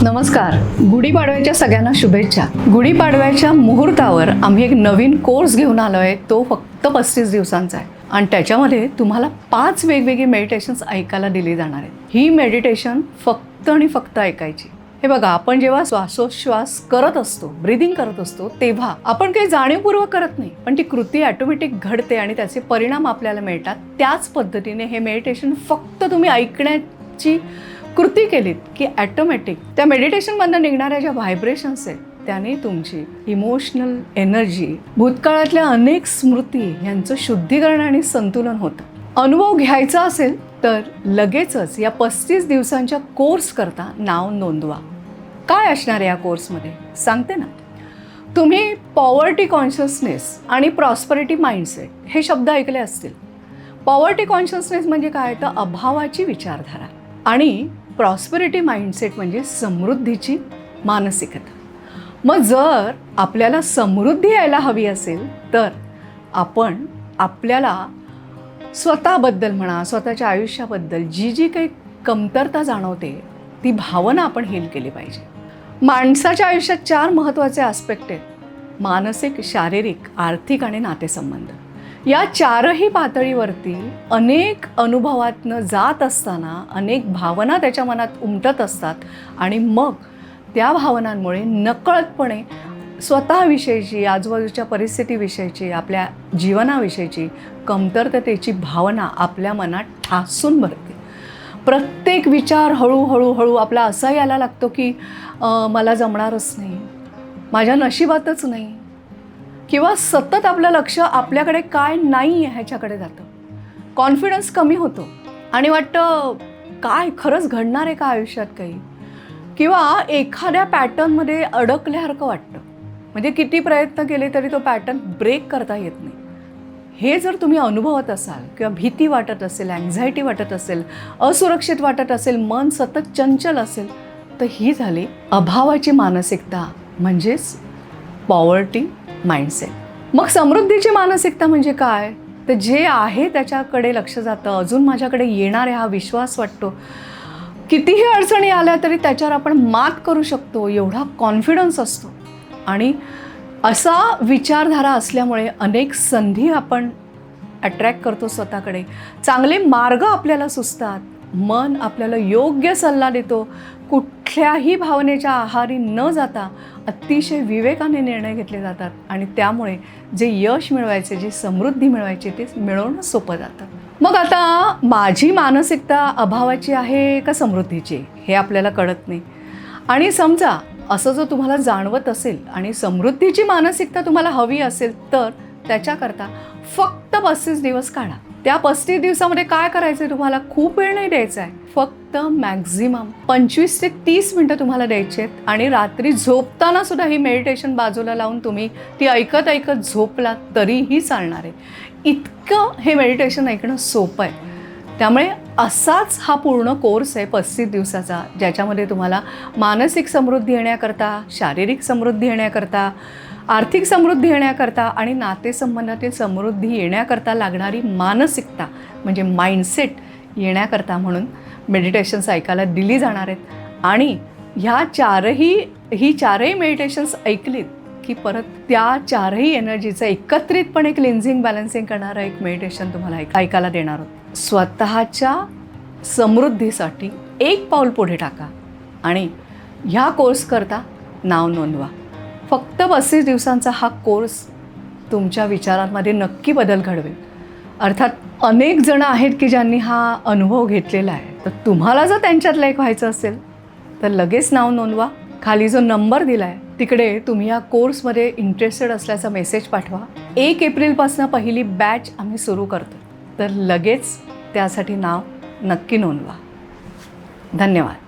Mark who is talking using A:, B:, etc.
A: नमस्कार. गुढीपाडव्याच्या सगळ्यांना शुभेच्छा. गुढीपाडव्याच्या मुहूर्तावर आम्ही एक नवीन कोर्स घेऊन आलो आहे. तो फक्त 35 दिवसांचा आहे आणि त्याच्यामध्ये तुम्हाला 5 वेगवेगळी मेडिटेशन्स ऐकायला दिली जाणार आहेत. ही मेडिटेशन फक्त आणि फक्त ऐकायची. हे बघा, आपण जेव्हा श्वासोच्छ्वास करत असतो, ब्रीदिंग करत असतो, तेव्हा आपण काही जाणीवपूर्वक करत नाही, पण ती कृती ऑटोमॅटिक घडते आणि त्याचे परिणाम आपल्याला मिळतात. त्याच पद्धतीने हे मेडिटेशन फक्त तुम्ही ऐकण्याची कृती केलीत की ॲटोमॅटिक त्या मेडिटेशनमधनं निघणाऱ्या ज्या व्हायब्रेशन्स आहेत त्याने तुमची इमोशनल एनर्जी, भूतकाळातल्या अनेक स्मृती यांचं शुद्धीकरण आणि संतुलन होतं. अनुभव घ्यायचा असेल तर लगेचच या 35 दिवसांच्या कोर्स करता नाव नोंदवा. काय असणार आहे या कोर्समध्ये सांगते ना. तुम्ही पॉवर्टी कॉन्शियसनेस आणि प्रॉस्परिटी माइंडसेट हे शब्द ऐकले असतील. पॉवर्टी कॉन्शियसनेस म्हणजे काय, तर अभावाची विचारधारा, आणि प्रॉस्पेरिटी माइंडसेट म्हणजे समृद्धीची मानसिकता. मग जर आपल्याला समृद्धी यायला हवी असेल तर आपण आपल्याला स्वतःबद्दल म्हणा, स्वतःच्या आयुष्याबद्दल जी काही कमतरता जाणवते ती भावना आपण हील केली पाहिजे. माणसाच्या आयुष्यात 4 महत्त्वाचे ॲस्पेक्ट आहेत: मानसिक, शारीरिक, आर्थिक आणि नातेसंबंध. या 4ही पातळीवरती अनेक अनुभवातनं जात असताना अनेक भावना त्याच्या मनात उमटत असतात आणि मग त्या भावनांमुळे नकळतपणे स्वतःविषयीची, आजूबाजूच्या परिस्थितीविषयीची, आपल्या जीवनाविषयीची कमतरतेची भावना आपल्या मनात ठासून भरते. प्रत्येक विचार हळूहळू आपला असा यायला लागतो की मला जमणारच नाही, माझ्या नशिबातच नाही, किंवा सतत आपलं लक्ष आपल्याकडे काय नाही आहे ह्याच्याकडे जातं. कॉन्फिडन्स कमी होतो आणि वाटतं काय खरंच घडणार आहे का आयुष्यात काही, किंवा एखाद्या पॅटर्नमध्ये अडकल्यासारखं वाटतं. म्हणजे किती प्रयत्न केले तरी तो पॅटर्न ब्रेक करता येत नाही. हे जर तुम्ही अनुभवत असाल किंवा भीती वाटत असेल, अँझायटी वाटत असेल, असुरक्षित वाटत असेल, मन सतत चंचल असेल, तर ही झाली अभावाची मानसिकता, म्हणजेच पॉवर्टी माइंडसेट. मग समृद्धीची मानसिकता म्हणजे काय, तर जे आहे त्याच्याकडे लक्ष जातं, अजून माझ्याकडे येणार आहे हा विश्वास वाटतो, कितीही अडचणी आल्या तरी त्याच्यावर आपण मात करू शकतो एवढा कॉन्फिडन्स असतो. आणि असा विचारधारा असल्यामुळे अनेक संधी आपण अट्रॅक्ट करतो स्वतःकडे, चांगले मार्ग आपल्याला सुचतात, मन आपल्याला योग्य सल्ला देतो, कुठल्याही भावनेच्या आहारी न जाता अतिशय विवेकाने निर्णय घेतले जातात आणि त्यामुळे जे यश मिळवायचे, जी समृद्धी मिळवायची ते मिळवणं सोपं जातं. मग आता माझी मानसिकता अभावाची आहे का समृद्धीची हे आपल्याला कळत नाही. आणि समजा असं जर तुम्हाला जाणवत असेल आणि समृद्धीची मानसिकता तुम्हाला हवी असेल तर त्याच्याकरता फक्त 35 दिवस काढा. त्या 35 दिवसामध्ये काय करायचं आहे, तुम्हाला खूप वेळ नाही द्यायचा आहे, फक्त मॅक्झिमम 25 ते 30 मिनटं तुम्हाला द्यायची आहेत. आणि रात्री झोपताना सुद्धा ही मेडिटेशन बाजूला लावून तुम्ही ती ऐकत ऐकत झोपला तरीही चालणार आहे. इतकं हे मेडिटेशन ऐकणं सोपं आहे. त्यामुळे असाच हा पूर्ण कोर्स आहे 35 दिवसाचा, ज्याच्यामध्ये तुम्हाला मानसिक समृद्धी येण्याकरता, शारीरिक समृद्धी येण्याकरता, आर्थिक समृद्धी येण्याकरता आणि नातेसंबंधातील समृद्धी येण्याकरता लागणारी मानसिकता म्हणजे माइंडसेट येण्याकरता म्हणून मेडिटेशन्स ऐकायला दिली जाणार आहेत. आणि ह्या ही चारही मेडिटेशन्स ऐकलीत की परत त्या 4ही एनर्जीचं एकत्रितपणे क्लिन्झिंग, बॅलन्सिंग करणारं एक मेडिटेशन तुम्हाला ऐकायला देणार आहोत. स्वतःच्या समृद्धीसाठी एक पाऊल पुढे टाका आणि ह्या कोर्स करता नाव नोंदवा. फक्त 35 दिवसांचा हा कोर्स तुमच्या विचारांमध्ये नक्की बदल घडवेल. अर्थात अनेक जण आहेत की ज्यांनी हा अनुभव घेतलेला आहे. तर तुम्हाला जर त्यांच्यातलं एक व्हायचं असेल तर लगेच नाव नोंदवा. खाली जो नंबर दिला आहे तिकडे तुम्ही या कोर्समध्ये इंटरेस्टेड असल्याचा मेसेज पाठवा. 1 एप्रिलपासून पहिली बॅच आम्ही सुरू करतो, तर लगेच त्यासाठी नाव नक्की नोंदवा. धन्यवाद.